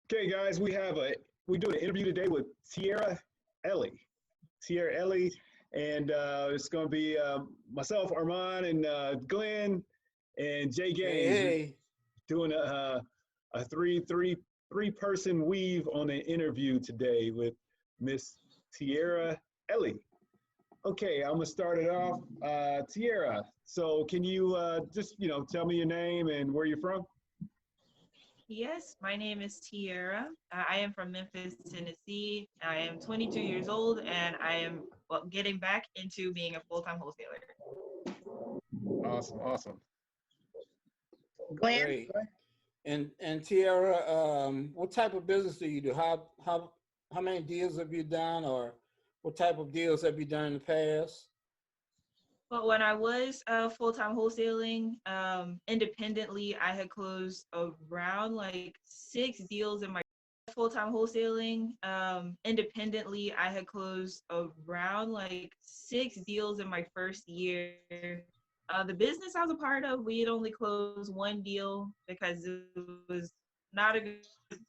Okay, guys, we're doing an interview today with Tierra Ellie. Tierra Ellie, and it's going to be myself, Armand, and Glenn, and Jay Hey, Gaines. We're hey. doing a three person weave on an interview today with Miss Tierra Ellie. Okay, I'm gonna start it off. Tierra, so can you just tell me your name and where you're from? Yes, my name is Tierra. I am from Memphis, Tennessee. I am 22 years old and I am getting back into being a full-time wholesaler. Awesome, awesome. Glenn? Great. And Tiara, what type of business do you do? How many deals have you done, or what type of deals have you done in the past? But when I was full-time wholesaling, independently, I had closed around like 6 deals in my full-time wholesaling. Independently, I had closed around like 6 deals in my first year. The business I was a part of, we had only closed 1 deal because it was not a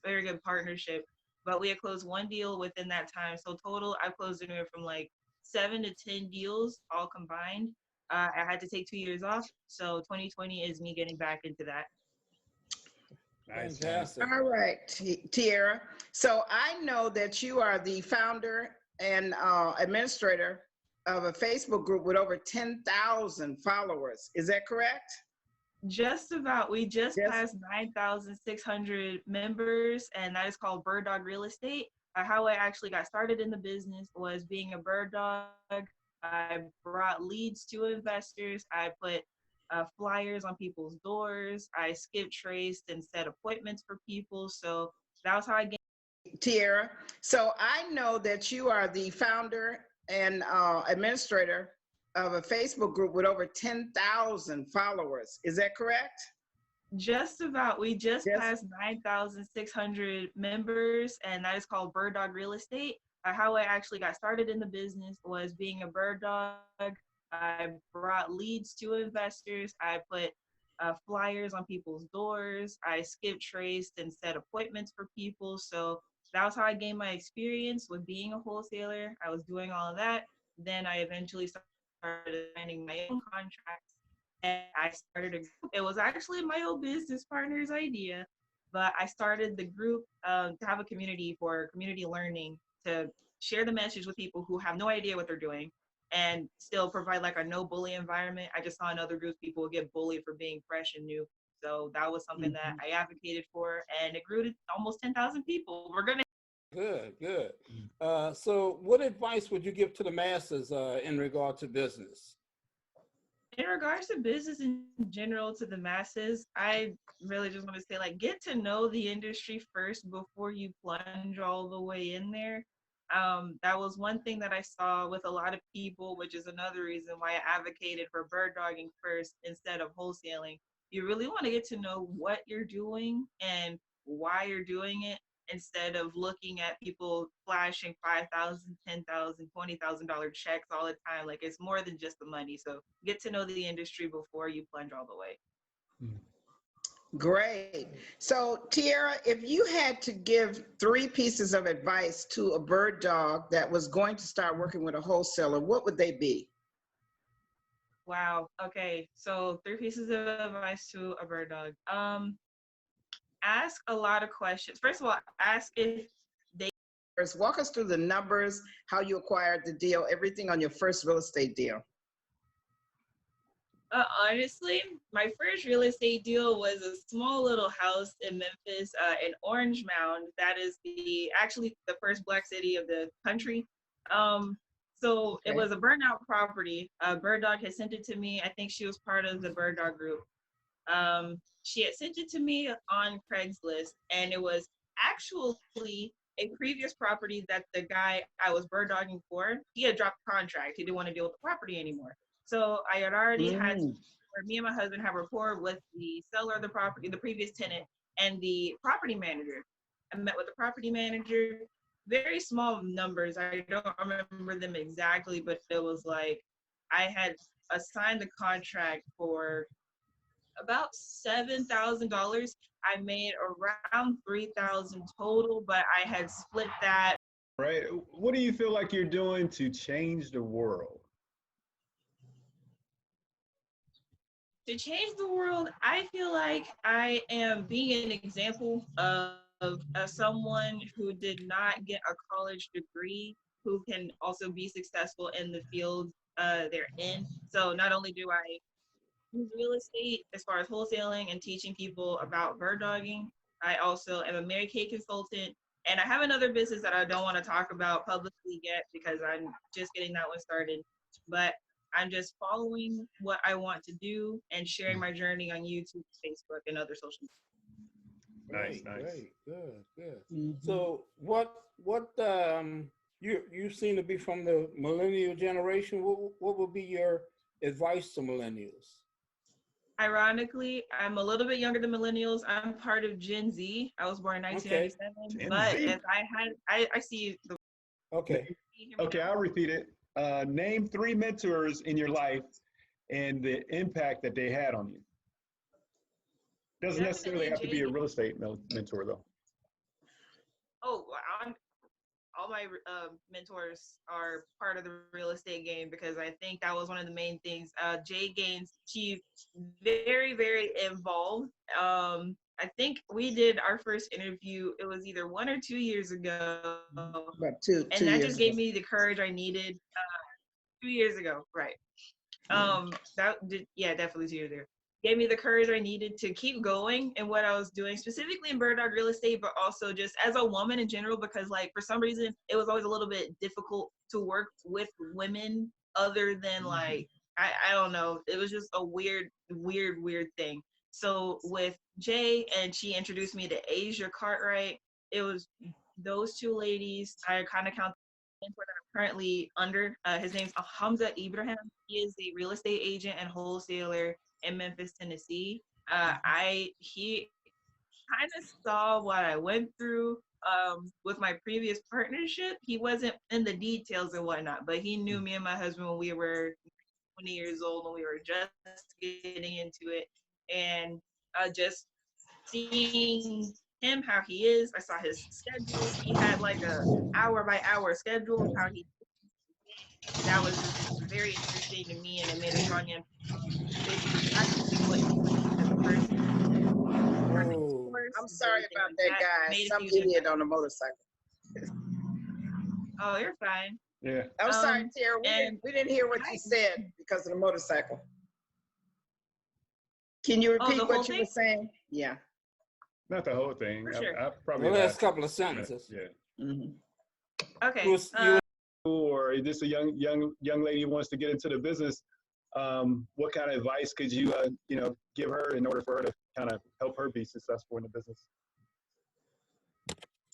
very good partnership, but we had closed 1 deal within that time. So total, I closed anywhere from like 7 to 10 deals all combined. I had to take 2 years off, so 2020 is me getting back into that. Nice, nice. Fantastic. All right, Tierra. So I know that you are the founder and administrator of a Facebook group with over 10,000 followers. Is that correct? Just about. We just Yes. passed 9,600 members, and that is called Bird Dog Real Estate. How I actually got started in the business was being a bird dog. I brought leads to investors. I put flyers on people's doors. I skip traced and set appointments for people. So that was how I gained. Tierra. So I know that you are the founder and administrator of a Facebook group with over 10,000 followers. Is that correct? Just about. We just Yes. passed 9,600 members, and that is called Bird Dog Real Estate. How I actually got started in the business was being a bird dog. I brought leads to investors. I put flyers on people's doors. I skip traced and set appointments for people. So that was how I gained my experience with being a wholesaler. I was doing all of that. Then I eventually started signing my own contracts. And I started a group. It was actually my old business partner's idea, but I started the group to have a community for community learning, to share the message with people who have no idea what they're doing and still provide like a no bully environment. I just saw in other groups people would get bullied for being fresh and new. So that was something that I advocated for, and it grew to almost 10,000 people. We're going to. Good, good. So what advice would you give to the masses in regard to business? In regards to business in general, to the masses, I really just want to say, like, get to know the industry first before you plunge all the way in there. That was one thing that I saw with a lot of people, which is another reason why I advocated for bird dogging first instead of wholesaling. You really want to get to know what you're doing and why you're doing it, instead of looking at people flashing $5,000, $10,000, $20,000 checks all the time. Like, it's more than just the money. So get to know the industry before you plunge all the way. Great. So Tierra, if you had to give 3 pieces of advice to a bird dog that was going to start working with a wholesaler, what would they be? Wow. Okay. So 3 pieces of advice to a bird dog. Ask a lot of questions. First of all, ask if they. First, walk us through the numbers, how you acquired the deal, everything on your first real estate deal. Honestly, my first real estate deal was a small little house in Memphis, in Orange Mound. That is actually the first Black city of the country. So It was a burnout property. Bird Dog had sent it to me. I think she was part of the Bird Dog group. She had sent it to me on Craigslist, and it was actually a previous property that the guy I was bird dogging for, he had dropped the contract. He didn't want to deal with the property anymore. So I had already had, or me and my husband have rapport with the seller of the property, the previous tenant, and the property manager. I met with the property manager, very small numbers. I don't remember them exactly, but it was like I had assigned the contract for about $7,000. I made around 3,000 total, but I had split that. Right. What do you feel like you're doing to change the world? To change the world, I feel like I am being an example of someone who did not get a college degree, who can also be successful in the field they're in. So not only do I use real estate as far as wholesaling and teaching people about bird dogging, I also am a Mary Kay consultant. And I have another business that I don't want to talk about publicly yet because I'm just getting that one started. But I'm just following what I want to do and sharing my journey on YouTube, Facebook, and other social Nice, Great, nice. great, good, good. Mhm. So what you seem to be from the millennial generation. What would be your advice to millennials? Ironically, I'm a little bit younger than millennials. I'm part of Gen Z. I was born in Okay. 1997, Gen but Z. as I see the. Okay. Okay, I'll repeat it. Name 3 mentors in your life and the impact that they had on you. Doesn't necessarily Definitely have to be a Jay. real estate mentor, though. Oh, all my mentors are part of the real estate game because I think that was one of the main things. Jay Gaines, she's very, very involved. I think we did our first interview, it was either 1 or 2 years ago. About two And that years just gave ago. me the courage I needed 2 years ago, right. Yeah, definitely 2 years ago. Gave me the courage I needed to keep going in what I was doing, specifically in bird dog real estate, but also just as a woman in general, because like for some reason it was always a little bit difficult to work with women other than like I don't know. It was just a weird thing. So with Jay and she introduced me to Asia Cartwright, it was those two ladies. I kind of count mentor that I'm currently under. His name's Hamza Ibrahim. He is a real estate agent and wholesaler in Memphis, Tennessee. He kind of saw what I went through with my previous partnership. He wasn't in the details and whatnot, but he knew me and my husband when we were 20 years old, when we were just getting into it, and just seeing him how he is. I saw his schedule. He had like a hour by hour schedule of how he. That was just very interesting to me, and it made a strong impact on basically practicing what he believes as a person. Oh, I'm sorry about that, That guys. made a Some huge idiot impact. on a motorcycle. Oh, you're fine. Yeah. I'm sorry, Tara. and We didn't hear what you said because of the motorcycle. Can you Oh, repeat the what whole you thing? were saying? Yeah. Not the whole thing. For sure. I the probably last couple of sentences. Yeah. Mhm. Okay. Or is this a young lady who wants to get into the business? What kind of advice could you give her in order for her to kind of help her be successful in the business?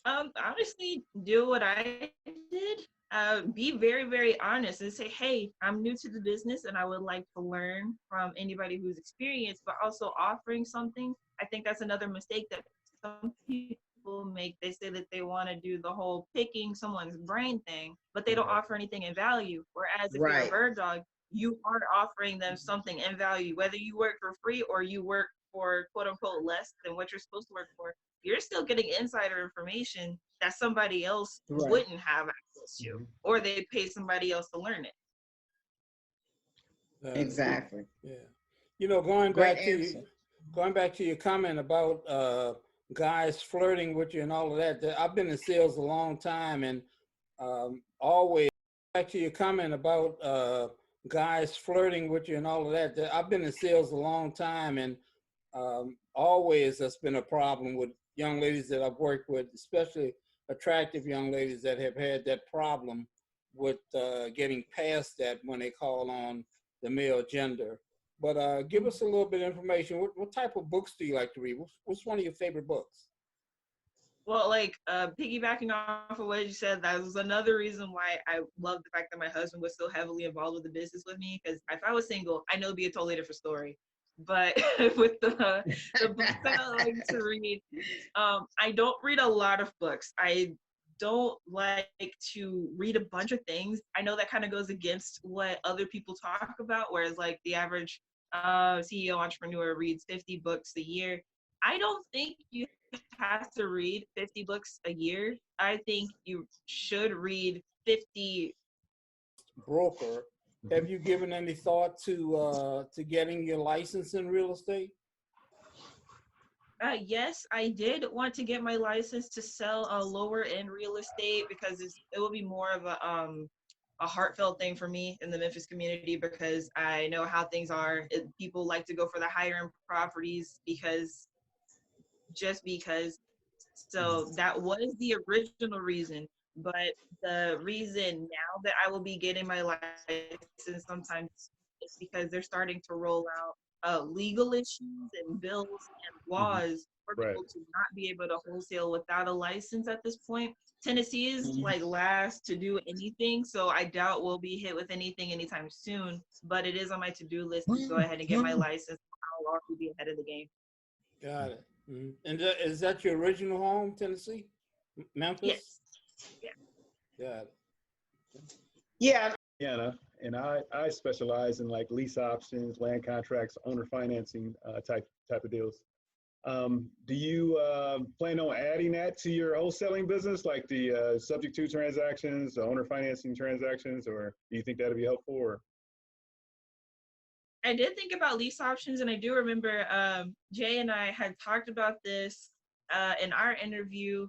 Honestly, do what I did. Be very, very honest and say, hey, I'm new to the business and I would like to learn from anybody who's experienced, but also offering something. I think that's another mistake that some people make. They say that they want to do the whole picking someone's brain thing, but they don't offer anything in value. Whereas if you're a Right. bird dog, you are offering them something in value, whether you work for free or you work for quote unquote less than what you're supposed to work for. You're still getting insider information that somebody else Right. wouldn't have access to, or they pay somebody else to learn it. Exactly. Yeah. You know, going Great back to your comment about guys flirting with you and all of that. I've been in sales a long time, and always back to your comment about guys flirting with you and all of that. I've been in sales a long time, and always that's been a problem with young ladies that I've worked with, especially attractive young ladies that have had that problem with getting past that when they call on the male gender. But give us a little bit of information. What type of books do you like to read? What's one of your favorite books? Well, like piggybacking off of what you said, that was another reason why I love the fact that my husband was so heavily involved with the business with me. Because if I was single, I know it'd be a totally different story. But with the books that I like to read, I don't read a lot of books. I don't like to read a bunch of things. I know that kind of goes against what other people talk about, whereas like the average CEO entrepreneur reads 50 books a year. I don't think you have to read 50 books a year. I think you should read 50. Broker, have you given any thought to getting your license in real estate? Yes, I did want to get my license to sell a lower end real estate because it will be more of a heartfelt thing for me in the Memphis community because I know how things are. People like to go for the higher end properties because. So that was the original reason. But the reason now that I will be getting my license sometimes is because they're starting to roll out legal issues and bills and laws for Right. people to not be able to wholesale without a license at this point. Tennessee is like last to do anything, so I doubt we'll be hit with anything anytime soon. But it is on my to-do list to go ahead and get my license. I'll also be ahead of the game. Got it. And is that your original home, Tennessee? Memphis? Yes. Yeah. Got it. Yeah. Yeah, and I specialize in like lease options, land contracts, owner financing type of deals. Do you plan on adding that to your wholesaling business, like the subject to transactions, the owner financing transactions, or do you think that'd be helpful? Or I did think about lease options, and I do remember Jay and I had talked about this in our interview.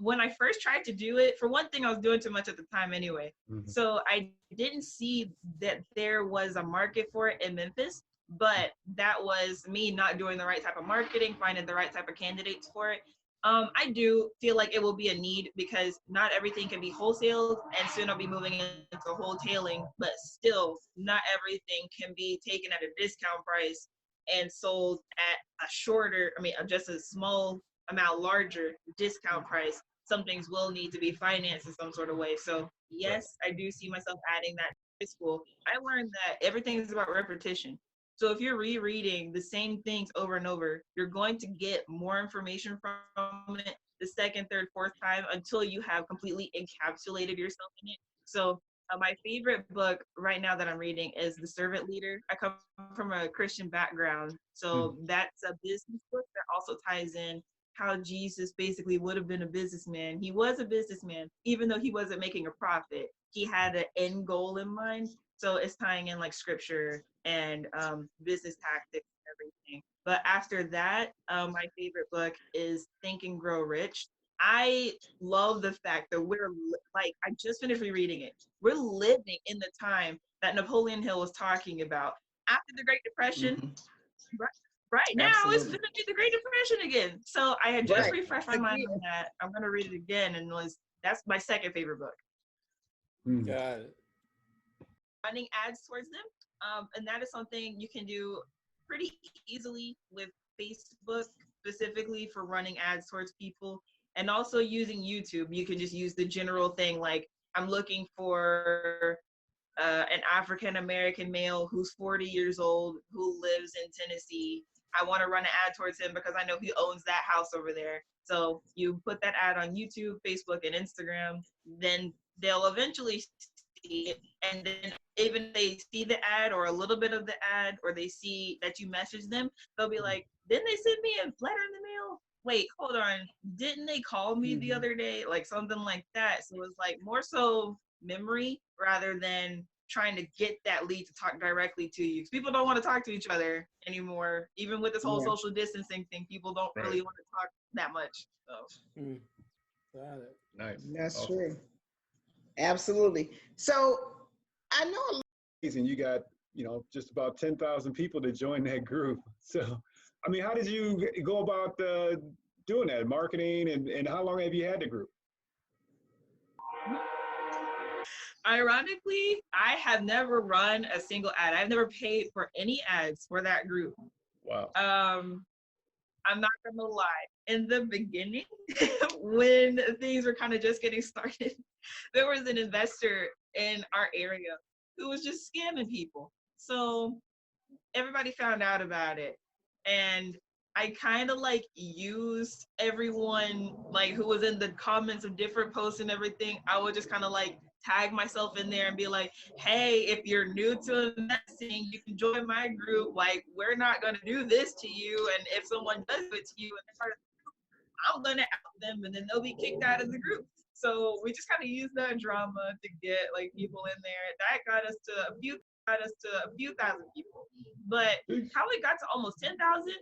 When I first tried to do it, for one thing, I was doing too much at the time anyway. So I didn't see that there was a market for it in Memphis, but that was me not doing the right type of marketing, finding the right type of candidates for it. I do feel like it will be a need because not everything can be wholesaled, and soon I'll be moving into wholetailing, but still not everything can be taken at a discount price and sold at a shorter, just a small amount larger discount price. Some things will need to be financed in some sort of way. So yes, I do see myself adding that to school. I learned that everything is about repetition. So if you're rereading the same things over and over, you're going to get more information from it the second, third, fourth time until you have completely encapsulated yourself in it. So my favorite book right now that I'm reading is The Servant Leader. I come from a Christian background, so that's a business book that also ties in how Jesus basically would have been a businessman. He was a businessman, even though he wasn't making a profit. He had an end goal in mind. So it's tying in like scripture and business tactics and everything. But after that, my favorite book is Think and Grow Rich. I love the fact that I just finished rereading it. We're living in the time that Napoleon Hill was talking about. After the Great Depression, right now it's going to be the Great Depression again. So I had just refreshed my mind on that. I'm going to read it again, and that's my second favorite book. Got it. Running ads towards them, and that is something you can do pretty easily with Facebook, specifically for running ads towards people, and also using YouTube. You can just use the general thing like, I'm looking for an African American male who's 40 years old who lives in Tennessee. I want to run an ad towards him because I know he owns that house over there. So you put that ad on YouTube, Facebook, and Instagram, then they'll eventually see it. And then even if they see the ad or a little bit of the ad, or they see that you message them, they'll be like, didn't they send me a letter in the mail? Wait, hold on. Didn't they call me the other day? Like something like that. So it's like more so memory rather than trying to get that lead to talk directly to you. Because people don't want to talk to each other anymore. Even with this whole social distancing thing, people don't really want to talk that much. So. Got it. nice. That's true. Absolutely. So I know a lot. And you got, just about 10,000 people to join that group. So, how did you go about doing that, marketing, and how long have you had the group? Ironically, I have never run a single ad. I've never paid for any ads for that group. Wow. I'm not gonna lie. In the beginning, when things were kind of just getting started, there was an investor in our area who was just scamming people. So everybody found out about it. And I kind of like used everyone like who was in the comments of different posts and everything. I would just kind of like tag myself in there and be like, hey, if you're new to investing, you can join my group. Like, we're not going to do this to you. And if someone does it to you and they're part of the group, I'm going to out them and then they'll be kicked out of the group. So we just kind of use that drama to get like people in there. That got us to a few thousand people. But how it got to almost 10,000,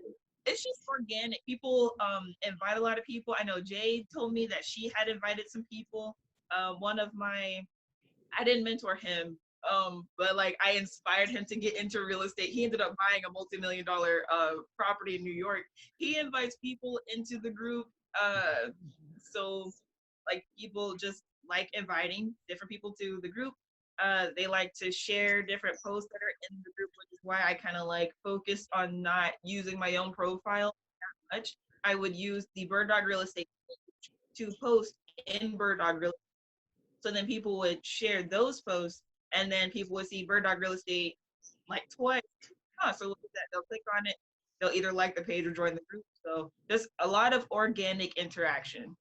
it's just organic. People invite a lot of people. I know Jay told me that she had invited some people. One of my, I didn't mentor him, but like I inspired him to get into real estate. He ended up buying a multi-million-dollar property in New York. He invites people into the group. So like people just like inviting different people to the group. They like to share different posts that are in the group, which is why I kind of like focused on not using my own profile that much. I would use the Bird Dog Real Estate page to post in Bird Dog Real Estate. So then people would share those posts, and then people would see Bird Dog Real Estate like twice. So look at that. They'll click on it. They'll either like the page or join the group. So just a lot of organic interaction.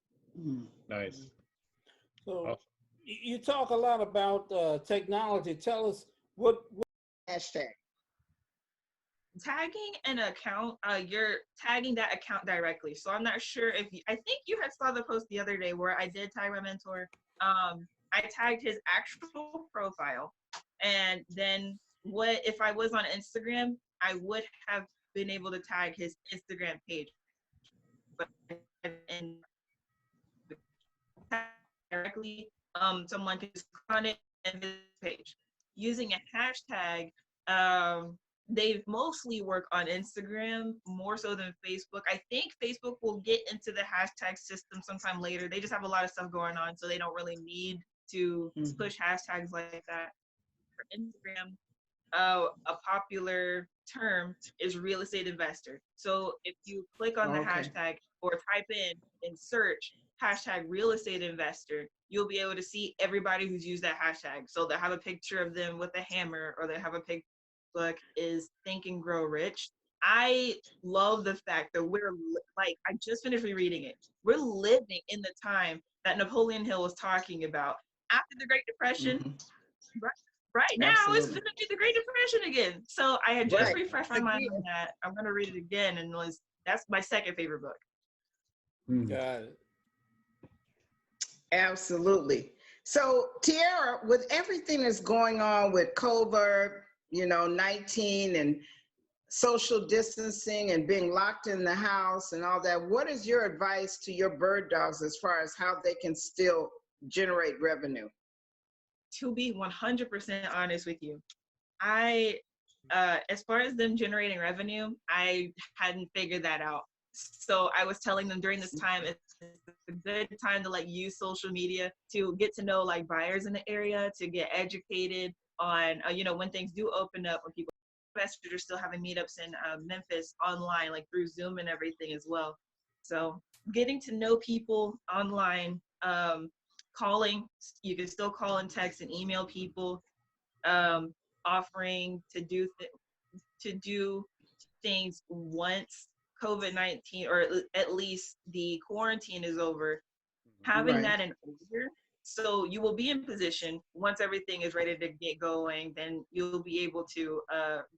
Nice. So you talk a lot about technology. Tell us what Hashtag. Tagging an account, you're tagging that account directly. So I'm not sure if I think you had saw the post the other day where I did tag my mentor. I tagged his actual profile, and then what if I was on Instagram, I would have been able to tag his Instagram page, but and directly, someone can just click on it and visit the page using a hashtag. They mostly work on Instagram more so than Facebook. I think Facebook will get into the hashtag system sometime later. They just have a lot of stuff going on, so they don't really need to push hashtags like that. For Instagram, a popular term is real estate investor. So if you click on the hashtag or type in search hashtag real estate investor, you'll be able to see everybody who's used that hashtag. So they'll have a picture of them with a hammer, or they have a picture book is Think and Grow Rich. I love the fact that we're like, I just finished rereading it. We're living in the time that Napoleon Hill was talking about. After the Great Depression, right now it's going to be the Great Depression again. So I had just refreshed my mind on that. I'm going to read it again, and that's my second favorite book. Got it. Absolutely. So Tiara, with everything that's going on with COVID, 19 and social distancing and being locked in the house and all that, what is your advice to your bird dogs as far as how they can still generate revenue? To be 100% honest with you, as far as them generating revenue, I hadn't figured that out. So I was telling them during this time, it's a good time to like use social media to get to know like buyers in the area, to get educated on, when things do open up, when people, investors are still having meetups in Memphis online, like through Zoom and everything as well. So getting to know people online, calling, you can still call and text and email people, offering to do things once COVID-19, or at least the quarantine is over, having that in order. So you will be in position once everything is ready to get going, then you'll be able to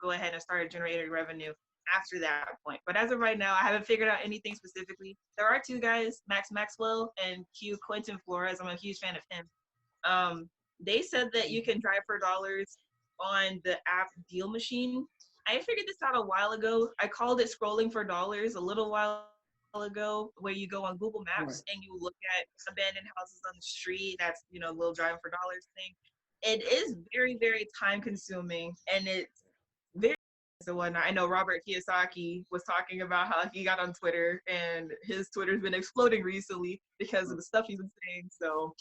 go ahead and start generating revenue after that point. But as of right now, I haven't figured out anything specifically. There are two guys, Max Maxwell and Q Quentin Flores. I'm a huge fan of him. They said that you can drive for dollars on the app Deal Machine. I figured this out a while ago. I called it scrolling for dollars a little while ago, where you go on Google Maps and you look at abandoned houses on the street. That's, little driving for dollars thing. It is very, very time consuming, and it's very and whatnot. I know Robert Kiyosaki was talking about how he got on Twitter, and his Twitter's been exploding recently because of the stuff he's been saying. So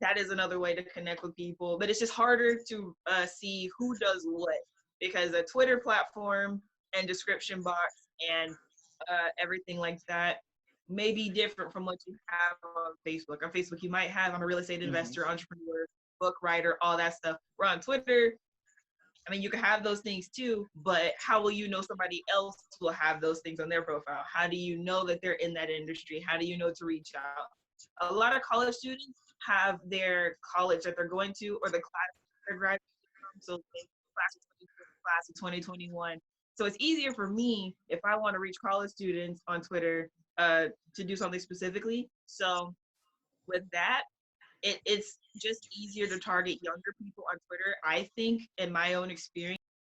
that is another way to connect with people, but it's just harder to see who does what, because a Twitter platform and description box and everything like that may be different from what you have on Facebook. On Facebook, you might have, I'm a real estate investor, entrepreneur, book writer, all that stuff. Where on Twitter, I mean, you can have those things too, but how will you know somebody else will have those things on their profile? How do you know that they're in that industry? How do you know to reach out? A lot of college students have their college that they're going to or the class they're graduating from. So class of 2021. So it's easier for me if I want to reach college students on Twitter to do something specifically. So with that, it's just easier to target younger people on Twitter, I think, in my own experience.